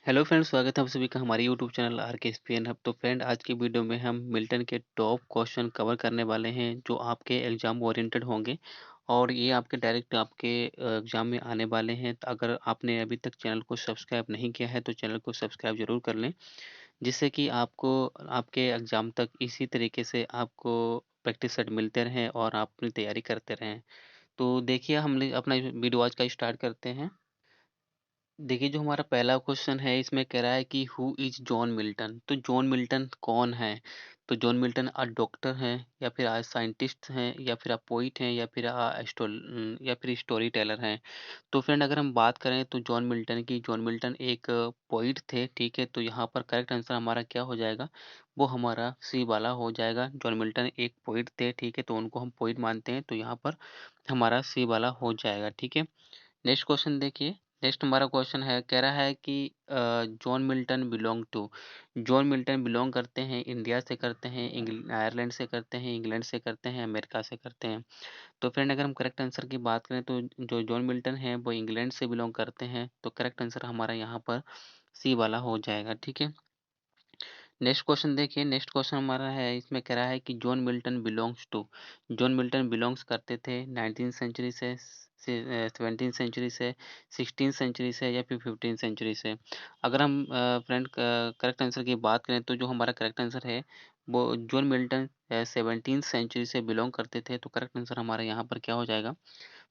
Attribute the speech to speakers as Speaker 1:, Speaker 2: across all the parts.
Speaker 1: Hello friends, स्वागत है आप सभी का हमारे यूट्यूब चैनल आर के एसपीएन हब। तो फ्रेंड, आज की वीडियो में हम मिल्टन के टॉप क्वेश्चन कवर करने वाले हैं जो आपके एग्जाम ओरिएंटेड होंगे और ये आपके डायरेक्ट आपके एग्जाम में आने वाले हैं। तो अगर आपने अभी तक चैनल को सब्सक्राइब नहीं किया है तो चैनल को सब्सक्राइब जरूर कर लें, जिससे कि आपको आपके एग्जाम तक इसी तरीके से आपको प्रैक्टिस सेट मिलते रहें और आप अपनी तैयारी करते रहें। तो देखिए, हम अपना वीडियो आज का स्टार्ट करते हैं। देखिए, जो हमारा पहला क्वेश्चन है इसमें कह रहा है कि हु इज़ जॉन मिल्टन? तो जॉन मिल्टन कौन है? तो जॉन मिल्टन डॉक्टर हैं या फिर साइंटिस्ट हैं या फिर पोएट हैं या फिर या फिर स्टोरी टेलर हैं। तो फ्रेंड, अगर हम बात करें तो जॉन मिल्टन की, जॉन मिल्टन एक पोएट थे, ठीक है? तो यहाँ पर करेक्ट आंसर हमारा क्या हो जाएगा? वो हमारा सी वाला हो जाएगा। जॉन मिल्टन एक पोएट थे, ठीक है? तो उनको हम पोएट मानते हैं, तो यहाँ पर हमारा सी वाला हो जाएगा, ठीक है? नेक्स्ट क्वेश्चन देखिए। नेक्स्ट हमारा क्वेश्चन है, कह रहा है कि John Milton belong to, John Milton belong करते हैं इंडिया से, करते हैं आयरलैंड से, करते हैं इंग्लैंड से, करते हैं अमेरिका से, करते हैं। तो फ्रेंड, अगर हम करेक्ट आंसर की बात करें तो जो जॉन मिल्टन है वो इंग्लैंड से बिलोंग करते हैं, तो करेक्ट आंसर हमारा यहाँ पर सी वाला हो जाएगा, ठीक है? नेक्स्ट क्वेश्चन देखिए। नेक्स्ट क्वेश्चन हमारा है, इसमें कह रहा है कि John Milton belongs to, John Milton belongs करते थे 19th सेंचुरी से 17th सेंचुरी से, 16th सेंचुरी से या फिर 15th सेंचुरी से। अगर हम फ्रेंड करेक्ट आंसर की बात करें तो जो हमारा करेक्ट आंसर है वो जॉन मिल्टन 17th सेंचुरी से बिलोंग करते थे, तो करेक्ट आंसर हमारा यहाँ पर क्या हो जाएगा?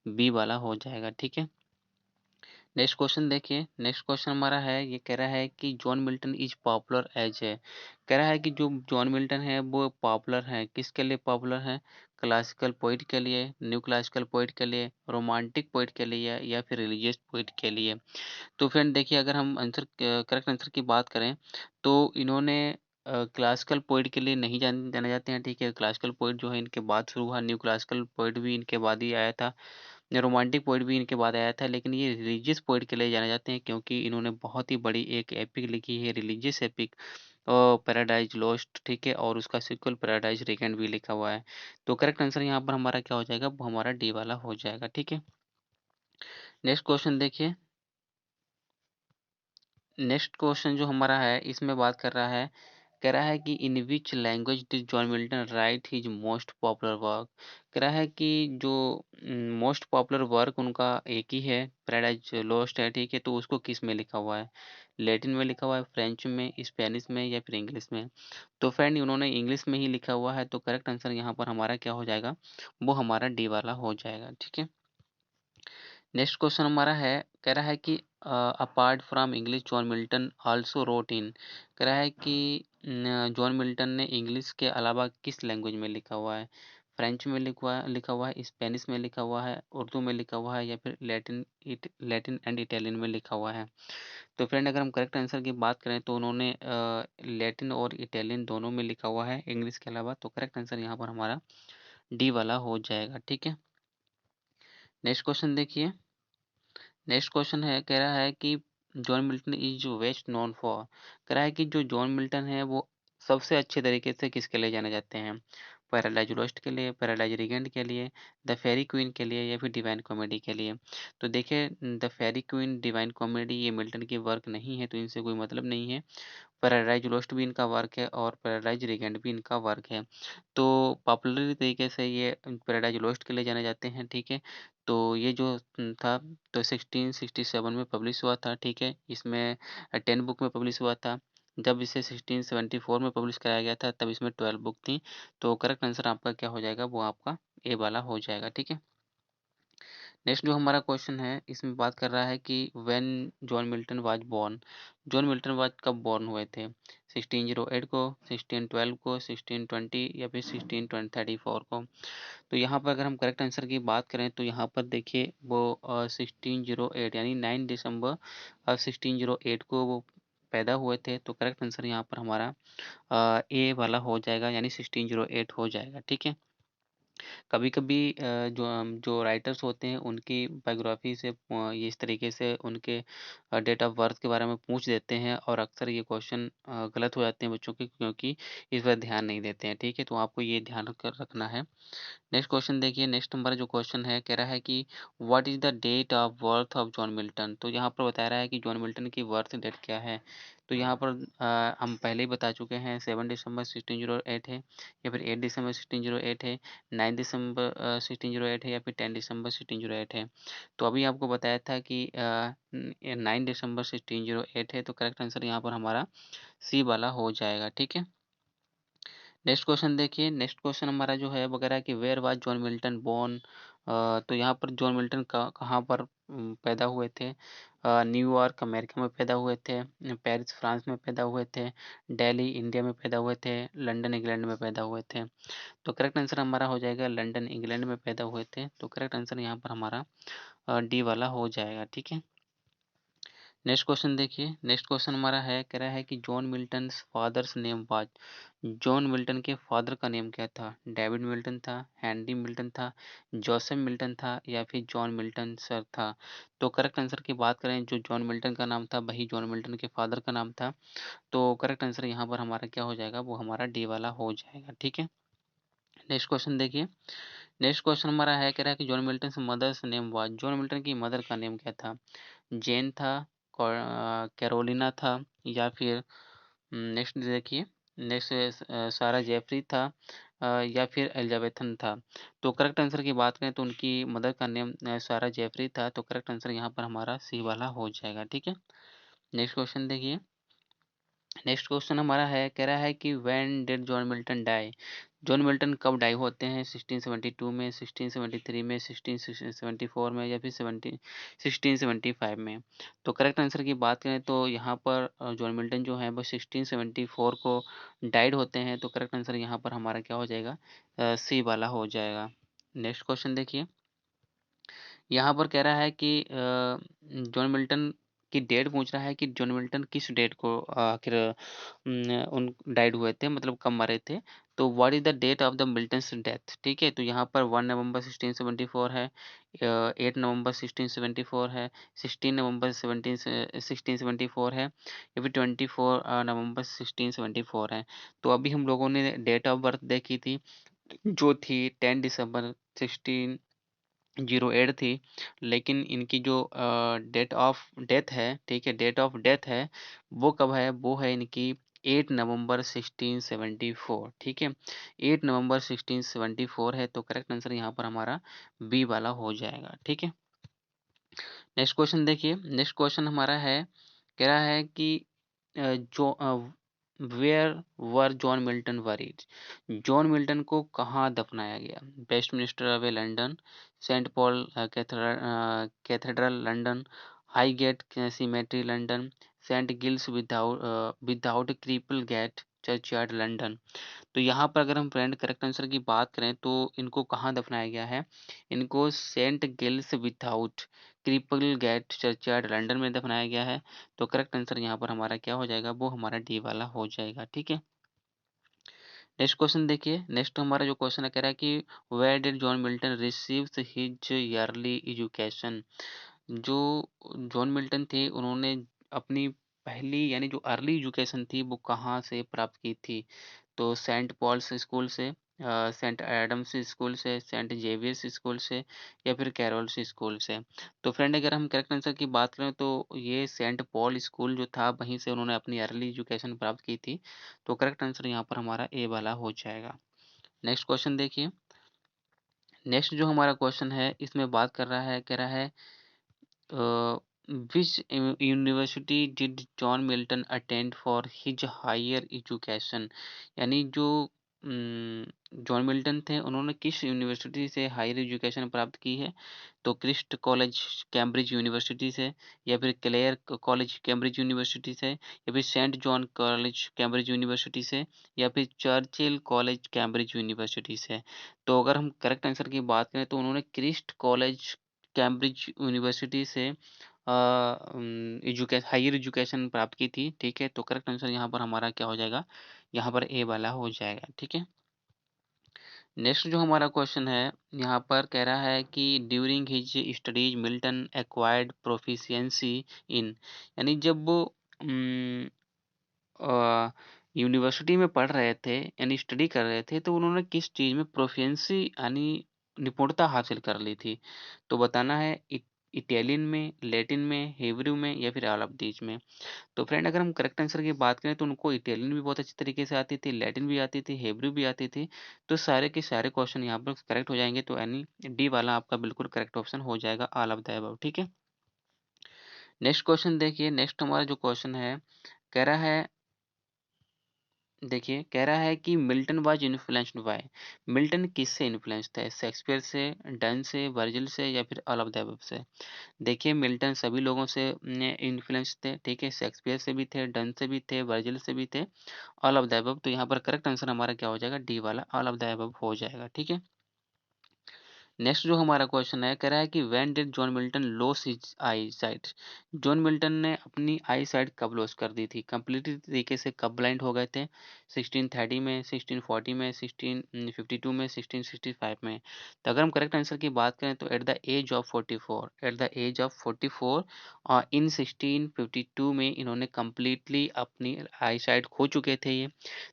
Speaker 1: बी वाला हो जाएगा, ठीक है? नेक्स्ट क्वेश्चन देखिए। नेक्स्ट क्वेश्चन हमारा है, ये कह रहा है कि John Milton is popular as है। कह रहा है कि जो जॉन मिल्टन है वो पॉपुलर है, किसके लिए पॉपुलर है? क्लासिकल पोइट के लिए, न्यू क्लासिकल पोइट के लिए, रोमांटिक पोइट के लिए या फिर रिलीजियस पोइट के लिए। तो फ्रेंड देखिए, अगर हम आंसर करेक्ट आंसर की बात करें तो इन्होंने क्लासिकल पोइट के लिए नहीं जाने जाते हैं, ठीक है? क्लासिकल पोइट जो है इनके बाद शुरू हुआ, न्यू क्लासिकल पोइट भी इनके बाद ही आया था, रोमांटिक पोएट भी इनके बाद आया था, लेकिन ये रिलीजियस पोएट के लिए जाने जाते हैं क्योंकि इन्होंने बहुत ही बड़ी एक एपिक लिखी है, रिलीजियस एपिक पैराडाइज लॉस्ट, ठीक है? और उसका सीक्वल पैराडाइज रिगेंड भी लिखा हुआ है। तो करेक्ट आंसर यहाँ पर हमारा क्या हो जाएगा? वो हमारा डी वाला हो जाएगा, ठीक है? नेक्स्ट क्वेश्चन देखिए। नेक्स्ट क्वेश्चन जो हमारा है इसमें बात कर रहा है, कह रहा है कि in which language did John Milton write his most popular work? कह रहा है कि जो मोस्ट पॉपुलर वर्क उनका एक ही है, पैराडाइज लोस्ट है, ठीक है? तो उसको किस में लिखा हुआ है? लैटिन में लिखा हुआ है, फ्रेंच में, स्पेनिश में या फिर इंग्लिश में? तो फ्रेंड, उन्होंने इंग्लिश में ही लिखा हुआ है, तो करेक्ट आंसर यहाँ पर हमारा क्या हो जाएगा? वो हमारा डी वाला हो जाएगा, ठीक है? नेक्स्ट क्वेश्चन हमारा है, कह रहा है कि apart from English John Milton also wrote in, कह रहा है कि जॉन मिल्टन ने इंग्लिश के अलावा किस लैंग्वेज में लिखा हुआ है? फ्रेंच में लिखा हुआ है, स्पेनिश में लिखा हुआ है, उर्दू में लिखा हुआ है या फिर लैटिन एंड इटालियन में लिखा हुआ है? तो फ्रेंड, अगर हम करेक्ट आंसर की बात करें तो उन्होंने लैटिन और इटालियन दोनों में लिखा हुआ है इंग्लिश के अलावा, तो करेक्ट आंसर यहाँ पर हमारा डी वाला हो जाएगा, ठीक है? नेक्स्ट क्वेश्चन देखिए। नेक्स्ट क्वेश्चन है, कह रहा है कि John Milton is best known for, कह रहा है कि जो जॉन मिल्टन है वो सबसे अच्छे तरीके से किसके लिए जाने जाते हैं? पैराडाइज लोस्ट के लिए, पैराडाइज रिगेंट के लिए, द फेरी क्वीन के लिए या फिर डिवाइन कॉमेडी के लिए? तो देखिए, the Faerie Queene, Divine Comedy ये मिल्टन की वर्क नहीं है, तो इनसे कोई मतलब नहीं है। पैराडाइज लोस्ट भी इनका वर्क है और पैराडाइज रिगेंट भी इनका वर्क है। तो पॉपुलर तरीके से ये पैराडाइज लोस्ट के लिए जाने जाते हैं, ठीक है? तो ये जो था, तो 1667 में पब्लिश हुआ था, ठीक है? इसमें 10 बुक में पब्लिश हुआ था। जब इसे 1674 में पब्लिश कराया गया था तब इसमें 12 बुक थी। तो करेक्ट आंसर आपका क्या हो जाएगा? वो आपका ए वाला हो जाएगा, ठीक है? नेक्स्ट जो हमारा क्वेश्चन है इसमें बात कर रहा है कि when John Milton was born, John Milton was कब बोर्न हुए थे? 1608 को, 1612 को, 1620 या फिर 1634 को? तो यहाँ पर अगर हम करेक्ट आंसर की बात करें तो यहाँ पर देखिए वो 1608 यानी 9 दिसंबर 1608 को वो पैदा हुए थे, तो करेक्ट आंसर यहाँ पर हमारा ए वाला हो जाएगा यानी 1608 हो जाएगा, ठीक है? कभी-कभी जो राइटर्स होते हैं उनकी बायोग्राफ़ी से ये इस तरीके से उनके डेट ऑफ बर्थ के बारे में पूछ देते हैं और अक्सर ये क्वेश्चन गलत हो जाते हैं बच्चों के, क्योंकि इस पर ध्यान नहीं देते हैं, ठीक है? तो आपको ये ध्यान कर रखना है। नेक्स्ट क्वेश्चन देखिए, नेक्स्ट हमारा जो क्वेश्चन है कह रहा है कि what is the date of birth of John Milton? तो यहाँ पर बता रहा है कि जॉन मिल्टन की बर्थ डेट क्या है? तो यहाँ पर हम पहले ही बता चुके हैं, 7 दिसंबर 1608 है, या फिर 8 दिसंबर 1608 है, 9 दिसंबर 1608 है, या फिर 10 दिसंबर 1608 है। तो अभी आपको बताया था कि 9 दिसंबर 1608 है, तो करेक्ट आंसर यहाँ पर हमारा सी वाला हो जाएगा, ठीक है? नेक्स्ट क्वेश्चन देखिए, नेक्स्ट क्वेश्चन हमारा जो है वगैरह कि where was John Milton born? तो यहाँ पर जॉन मिल्टन कहाँ पर पैदा हुए थे? न्यूयॉर्क अमेरिका में पैदा हुए थे, पेरिस फ्रांस में पैदा हुए थे, दिल्ली इंडिया में पैदा हुए थे, लंदन इंग्लैंड में पैदा हुए थे। तो करेक्ट आंसर हमारा हो जाएगा लंदन इंग्लैंड में पैदा हुए थे, तो करेक्ट आंसर यहाँ पर हमारा डी वाला हो जाएगा, ठीक है? नेक्स्ट क्वेश्चन देखिए, नेक्स्ट क्वेश्चन हमारा है कह रहा है कि John Milton's father's name was? John Milton के फादर का नेम क्या था? डेविड मिल्टन था, हेनरी मिल्टन था, जोसेफ मिल्टन था, या फिर जॉन मिल्टन सर था? तो करेक्ट आंसर की बात करें, जो जॉन मिल्टन का नाम था वही जॉन मिल्टन के फादर का नाम था। तो करेक्ट आंसर यहाँ पर हमारा क्या हो जाएगा? वो हमारा डी वाला हो जाएगा, ठीक है? नेक्स्ट क्वेश्चन देखिए, नेक्स्ट क्वेश्चन हमारा है कह रहा है कि John Milton mother's name was? John Milton की मदर का नेम क्या था? जेन था, कैरोलिना था, या फिर नेक्स्ट देखिए, नेक्स्ट सारा जेफरी था, या फिर एलिजाबेथन था? तो करेक्ट आंसर की बात करें तो उनकी मदर का नेम सारा जेफरी था, तो करेक्ट आंसर यहाँ पर हमारा सी वाला हो जाएगा, ठीक है? नेक्स्ट क्वेश्चन देखिए, नेक्स्ट क्वेश्चन हमारा है कह रहा है कि when did John Milton die? John Milton कब डाई होते हैं? 1672 में, 1673 में, 1674 में, या फिर 1675 में? तो करेक्ट आंसर की बात करें तो यहाँ पर जॉन मिल्टन जो है वो 1674 को डाइड होते हैं, तो करेक्ट आंसर यहाँ पर हमारा क्या हो जाएगा? सी वाला हो जाएगा। नेक्स्ट क्वेश्चन देखिए, यहाँ पर कह रहा है कि जॉन मिल्टन की डेट पूछ रहा है कि जॉन मिल्टन किस डेट को आखिर उन डाइड हुए थे, मतलब कब मरे थे? तो what is the date of the Milton's death? ठीक है, तो यहाँ पर 1 नवंबर 1674 है, 8 नवंबर 1674 है, 16 नवंबर 1674 है, या फिर 24 नवंबर 1674 है। तो अभी हम लोगों ने डेट ऑफ बर्थ देखी थी, जो थी 10 दिसंबर 1608 थी, लेकिन इनकी जो डेट ऑफ डेथ है, ठीक है, डेट ऑफ डेथ है, वो कब है? वो है इनकी 8 नवंबर 1674, ठीक है? 8 नवंबर 1674 है, तो करेक्ट आंसर यहाँ पर हमारा बी वाला हो जाएगा, ठीक है? नेक्स्ट क्वेश्चन देखिए, नेक्स्ट क्वेश्चन हमारा है कह रहा है कि जो where were John Milton buried? John Milton को कहाँ दफनाया गया? Westminster Abbey London, Saint Paul Cathedral London, Highgate Cemetery London, Saint Giles without Cripplegate churchyard London? तो यहाँ पर अगर हम फ्रेंड करेक्ट आंसर की बात करें तो इनको कहाँ दफनाया गया है? इनको Saint Giles without Cripplegate churchyard London में दफनाया गया है, तो करेक्ट आंसर यहाँ पर हमारा क्या हो जाएगा? वो हमारा डी वाला हो जाएगा, ठीक है? नेक्स्ट क्वेश्चन देखिए, नेक्स्ट हमारा जो क्वेश्चन है कह रहा है कि where did John Milton receives his early education? जो जॉन मिल्टन थे उन्होंने अपनी पहली यानी जो अर्ली एजुकेशन थी वो कहाँ से प्राप्त की थी? तो सेंट पॉल्स स्कूल से, सेंट एडम्स स्कूल से, सेंट जेवियर्स स्कूल से, या फिर कैरोल्स स्कूल से? तो फ्रेंड अगर हम करेक्ट आंसर की बात करें तो ये सेंट पॉल स्कूल जो था वहीं से उन्होंने अपनी अर्ली एजुकेशन प्राप्त की थी, तो करेक्ट आंसर यहाँ पर हमारा ए वाला हो जाएगा। नेक्स्ट क्वेश्चन देखिए, नेक्स्ट जो हमारा क्वेश्चन है इसमें बात कर रहा है कह रहा है which university did John Milton attend for his higher education? यानी जो जॉन मिल्टन थे उन्होंने किस यूनिवर्सिटी से हायर एजुकेशन प्राप्त की है? तो क्रिस्ट कॉलेज कैम्ब्रिज यूनिवर्सिटी से, या फिर क्लेयर कॉलेज कैम्ब्रिज यूनिवर्सिटी से, या फिर Saint John college Cambridge university से, या फिर चर्चिल कॉलेज कैम्ब्रिज यूनिवर्सिटी से? तो अगर हम करेक्ट आंसर की बात करें तो उन्होंने क्रिस्ट कॉलेज कैम्ब्रिज यूनिवर्सिटी से हायर एजुकेशन प्राप्त की थी, ठीक है? तो करेक्ट आंसर यहाँ पर हमारा क्या हो जाएगा? यहाँ पर ए वाला हो जाएगा, ठीक है? नेक्स्ट जो हमारा क्वेश्चन है, यहाँ पर कह रहा है कि during his studies Milton acquired proficiency in, यानी जब वो यूनिवर्सिटी में पढ़ रहे थे यानी स्टडी कर रहे थे, तो उन्होंने किस चीज़ में प्रोफिशिएंसी यानी निपुणता हासिल कर ली थी। तो बताना है इटालियन में, लैटिन में, हिब्रू में या फिर ऑल ऑफ दीज में। तो फ्रेंड अगर हम करेक्ट आंसर की बात करें तो उनको इटालियन भी बहुत अच्छी तरीके से आती थी, लैटिन भी आती थी, हिब्रू भी आती थी। तो सारे के सारे क्वेश्चन यहाँ पर करेक्ट हो जाएंगे, तो यानी डी वाला आपका बिल्कुल करेक्ट ऑप्शन हो जाएगा, ऑल ऑफ द अबव। ठीक है। नेक्स्ट क्वेश्चन देखिए, नेक्स्ट हमारा जो क्वेश्चन है कह रहा है, देखिए कह रहा है कि Milton was influenced by, Milton किससे इन्फ्लुएंस थे, शेक्सपियर से, डन से, वर्जिल से या फिर ऑल ऑफ द अबव से। देखिए मिल्टन सभी लोगों से इन्फ्लुएंस थे, ठीक है, शेक्सपियर से भी थे, डन से भी थे, वर्जिल से भी थे, ऑल ऑफ द अबव। तो यहाँ पर करेक्ट आंसर हमारा क्या हो जाएगा, डी वाला ऑल ऑफ द अबव हो जाएगा। ठीक है। नेक्स्ट जो हमारा क्वेश्चन है कह रहा है कि when did John Milton lose his I site, John Milton ने अपनी आई साइट कब लॉस कर दी थी, कंप्लीटली तरीके से कब ब्लाइंड हो गए थे, 1630 में, 1640 में, 1652 में, 1665 में। तो अगर हम करेक्ट आंसर की बात करें तो at the age of 44, at the age of 44 in 1652 में इन्होंने कंप्लीटली अपनी आई साइट खो चुके थे ये।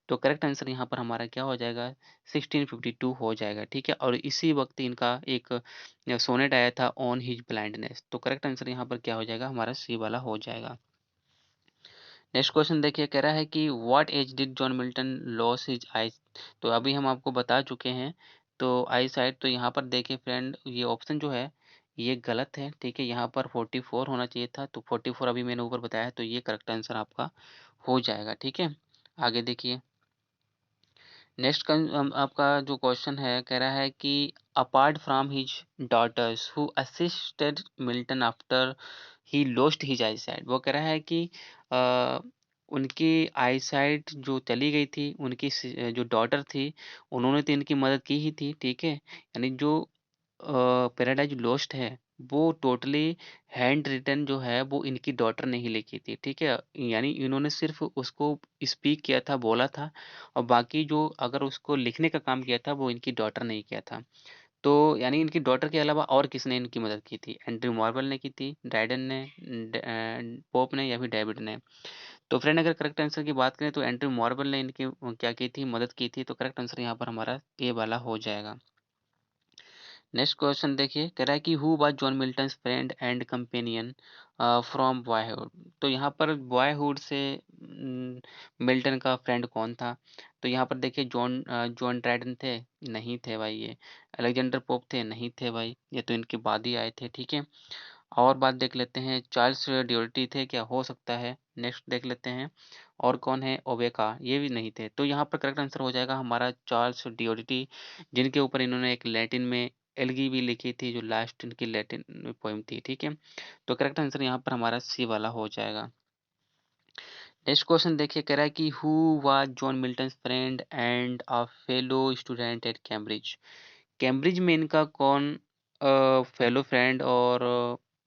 Speaker 1: तो करेक्ट आंसर यहाँ पर हमारा क्या हो जाएगा, 1652 हो जाएगा। ठीक है। और इसी वक्त इनका एक सोनेट आया था ऑन हिज ब्लाइंडनेस। तो करेक्ट आंसर यहाँ पर क्या हो जाएगा, हमारा सी वाला हो जाएगा। नेक्स्ट क्वेश्चन देखिए, कह रहा है कि what age did John Milton lose his eyes. तो अभी हम आपको बता चुके हैं, तो आई साइट, तो यहाँ पर देखिए फ्रेंड ये ऑप्शन जो है ये गलत है। ठीक है, यहाँ पर 44 होना चाहिए था, तो 44 अभी मैंने ऊपर बताया, तो ये करेक्ट आंसर आपका हो जाएगा। ठीक है। आगे देखिए, नेक्स्ट आपका जो क्वेश्चन है कह रहा है कि apart from his daughters who assisted Milton after he lost his eyesight, वो कह रहा है कि अ, उनकी आई साइट जो चली गई थी, उनकी जो डॉटर थी उन्होंने तो इनकी मदद की ही थी। ठीक है, यानी जो पैराडाइज लॉस्ट है वो टोटली हैंड रिटन जो है वो इनकी डॉटर ने ही लिखी थी। ठीक है, यानी इन्होंने सिर्फ उसको स्पीक किया था, बोला था, और बाकी जो अगर उसको लिखने का काम किया था वो इनकी डॉटर ने ही किया था। तो यानी इनकी डॉटर के अलावा और किसने इनकी मदद की थी, एंड्रयू मार्वल ने की थी, ड्राइडन ने, पोप ने या फिर डेविड ने। तो फ्रेंड अगर करेक्ट आंसर की बात करें तो एंड्रयू मार्वल ने इनकी क्या की थी, मदद की थी। तो करेक्ट आंसर यहाँ पर हमारा ए वाला हो जाएगा। नेक्स्ट क्वेश्चन देखिए, कह रहा है कि who was John Milton's friend and companion from boyhood. तो यहाँ पर बॉयहुड से मिल्टन का फ्रेंड कौन था। तो यहाँ पर देखिए जॉन ड्राइडन थे, नहीं थे भाई ये। अलेक्जेंडर पोप थे, नहीं थे भाई, ये तो इनके बाद ही आए थे। ठीक है। और बात देख लेते हैं, चार्ल्स ड्यूलिटी थे क्या, हो सकता है। नेक्स्ट देख लेते हैं, और कौन है, ओवेका, ये भी नहीं थे। तो यहाँ पर करेक्ट आंसर हो जाएगा हमारा चार्ल्स ड्यूलिटी, जिनके ऊपर इन्होंने एक लैटिन में एल्गी भी लिखी थी, जो लास्ट इनकी लैटिन पोइम थी। ठीक है। तो करेक्ट आंसर यहाँ पर हमारा सी वाला हो जाएगा। नेक्स्ट क्वेश्चन देखिए, कह रहा है कि who was John Milton's friend and a fellow student at Cambridge. Cambridge में इनका कौन फेलो फ्रेंड और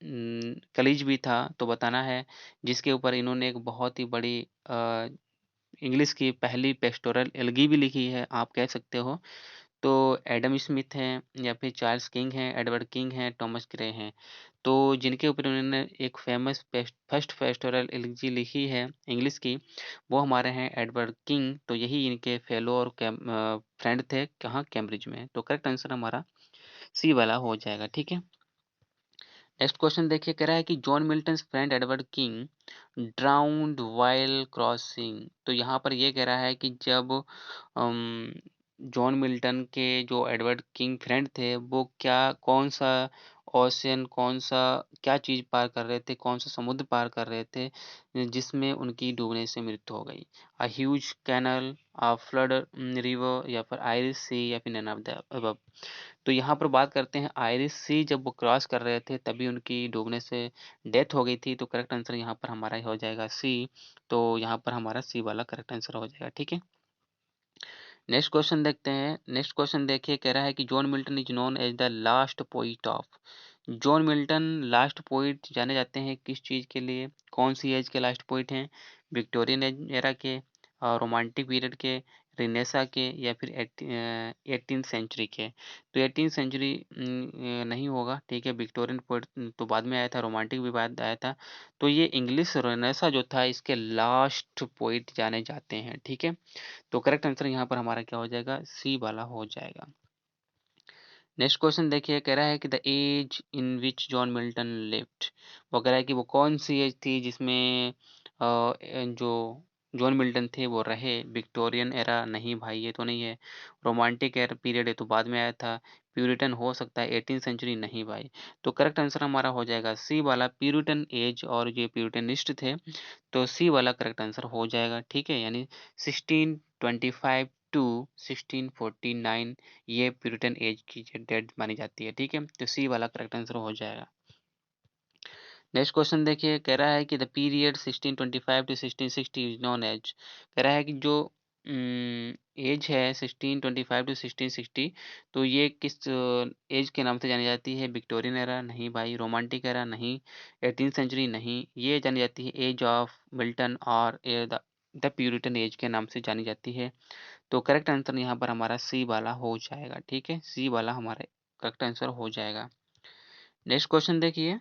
Speaker 1: कलीग भी था, तो बताना है, जिसके ऊपर इन्होंने एक बहुत ही बड़ी इंग्लिश की पहली पेस्टोरल एल्गी भी लिखी है, आप कह सकते हो। तो एडम स्मिथ हैं, या फिर चार्ल्स किंग हैं, एडवर्ड किंग हैं, टॉमस ग्रे हैं। तो जिनके ऊपर उन्होंने एक फेमस फर्स्ट पेस्टोरल एलिजी लिखी है इंग्लिश की, वो हमारे हैं एडवर्ड किंग। तो यही इनके फेलो और फ्रेंड थे, कहाँ, कैम्ब्रिज में। तो करेक्ट आंसर हमारा सी वाला हो जाएगा। ठीक है। नेक्स्ट क्वेश्चन देखिए, कह रहा है कि John Milton friend Edward king ड्राउन्ड while crossing. तो यहाँ पर ये कह रहा है कि जब जॉन मिल्टन के जो एडवर्ड किंग फ्रेंड थे वो क्या, कौन सा ओशियन, कौन सा क्या चीज़ पार कर रहे थे, कौन सा समुद्र पार कर रहे थे, जिसमें उनकी डूबने से मृत्यु हो गई। A huge canal, a flood river, या फिर आयरिश सी, या फिर नन ऑफ द अबव। तो यहाँ पर बात करते हैं आयरिश सी, जब वो क्रॉस कर रहे थे तभी उनकी डूबने से डेथ हो गई थी। तो करेक्ट आंसर यहाँ पर हमारा हो जाएगा सी। तो यहाँ पर हमारा सी वाला करेक्ट आंसर हो जाएगा। ठीक है। नेक्स्ट क्वेश्चन देखते हैं, नेक्स्ट क्वेश्चन देखिए, कह रहा है कि John Milton is known as the last poet of. John Milton last poet जाने जाते हैं किस चीज़ के लिए, कौन सी एज के लास्ट पोइट हैं, विक्टोरियन एज एरा के, रोमांटिक पीरियड के, रिनेसा के, या फिर 18th सेंचुरी के। तो 18th सेंचुरी नहीं होगा, ठीक है। विक्टोरियन पोएट तो बाद में आया था, रोमांटिक भी बाद आया था। तो ये इंग्लिश रिनेसा जो था इसके लास्ट पोएट जाने जाते हैं, ठीक है। तो करेक्ट आंसर यहाँ पर हमारा क्या हो जाएगा, सी वाला हो जाएगा। नेक्स्ट क्वेश्चन देखिए, कह रहा है कि the age in which John Milton lived. वो कह रहा है कि वो कौन सी एज थी जिसमें जो जॉन मिल्टन थे वो रहे। विक्टोरियन एरा नहीं भाई, ये तो नहीं है। रोमांटिक एर पीरियड है तो बाद में आया था। प्यूरिटन हो सकता है, 18th सेंचुरी नहीं भाई। तो करेक्ट आंसर हमारा हो जाएगा सी वाला, प्यूरिटन एज, और ये प्यूरिटनिस्ट थे। तो सी वाला करेक्ट आंसर हो जाएगा, ठीक है। यानी 1625 टू 1649 ये प्यूरिटन एज की डेट मानी जाती है, ठीक है। तो सी वाला करेक्ट आंसर हो जाएगा। नेक्स्ट क्वेश्चन देखिए, कह रहा है कि the period 1625 to 1660 is known as. कह रहा है कि जो एज है 1625 टू 1660, तो ये किस एज के नाम से जानी जाती है। विक्टोरियन एरा नहीं भाई, रोमांटिक एरा नहीं, 18th सेंचुरी नहीं, ये जानी जाती है एज ऑफ मिल्टन, और द प्यूरिटन एज के नाम से जानी जाती है। तो करेक्ट आंसर यहाँ पर हमारा सी वाला हो जाएगा, ठीक है। सी वाला हमारा करेक्ट आंसर हो जाएगा। नेक्स्ट क्वेश्चन देखिए,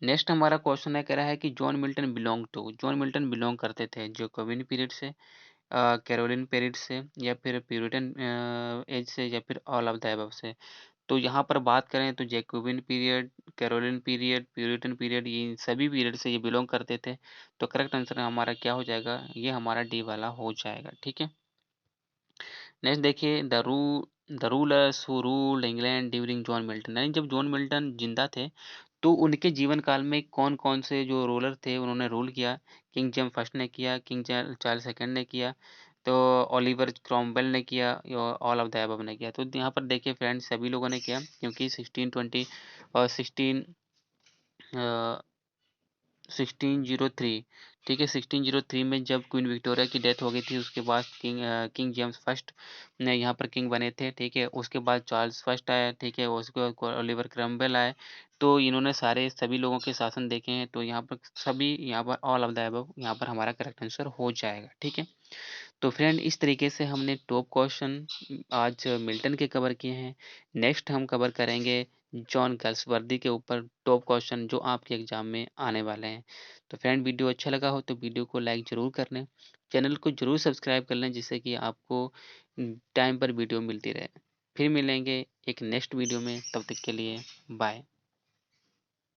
Speaker 1: नेक्स्ट हमारा क्वेश्चन है, कह रहा है कि जॉन मिल्टन बिलोंग करते थे जैकोबिन पीरियड से, कैरोलिन पीरियड से, या फिर प्यूरिटन एज से, या फिर ऑल ऑफ द अबव से। तो यहाँ पर बात करें तो Jacobean period, Caroline period, Puritan period, ये इन सभी पीरियड से ये बिलोंग करते थे। तो करेक्ट आंसर हमारा क्या हो जाएगा, ये हमारा डी वाला हो जाएगा, ठीक है। नेक्स्ट देखिए, the rulers who ruled England during John Milton. यानी जब जॉन मिल्टन जिंदा थे तो उनके जीवन काल में कौन कौन से जो रूलर थे उन्होंने रूल किया। किंग जेम्स फर्स्ट ने किया, किंग चार्ल्स सेकंड ने किया, तो ओलिवर क्रॉमवेल ने किया, ऑल ऑफ द अबव ने किया। तो यहाँ पर देखिए फ्रेंड्स, सभी लोगों ने किया, क्योंकि 1620 और 1603, ठीक है। 1603 में जब क्वीन विक्टोरिया की डेथ हो गई थी, उसके बाद किंग जेम्स फर्स्ट ने यहाँ पर किंग बने थे, ठीक है। उसके बाद चार्ल्स फर्स्ट आया, ठीक है। उसके बाद ओलिवर क्रomwell आए। तो इन्होंने सारे सभी लोगों के शासन देखे हैं। तो यहाँ पर सभी, यहाँ पर ऑल ऑफ द अबव यहाँ पर हमारा करेक्ट आंसर हो जाएगा, ठीक है। तो फ्रेंड, इस तरीके से हमने टॉप क्वेश्चन आज मिल्टन के कवर किए हैं। नेक्स्ट हम कवर करेंगे जॉन गल्सवर्दी के ऊपर टॉप क्वेश्चन जो आपके एग्जाम में आने वाले हैं। तो फ्रेंड, वीडियो अच्छा लगा हो तो वीडियो को लाइक ज़रूर कर लें, चैनल को ज़रूर सब्सक्राइब कर लें, जिससे कि आपको टाइम पर वीडियो मिलती रहे। फिर मिलेंगे एक नेक्स्ट वीडियो में, तब तक के लिए बाय।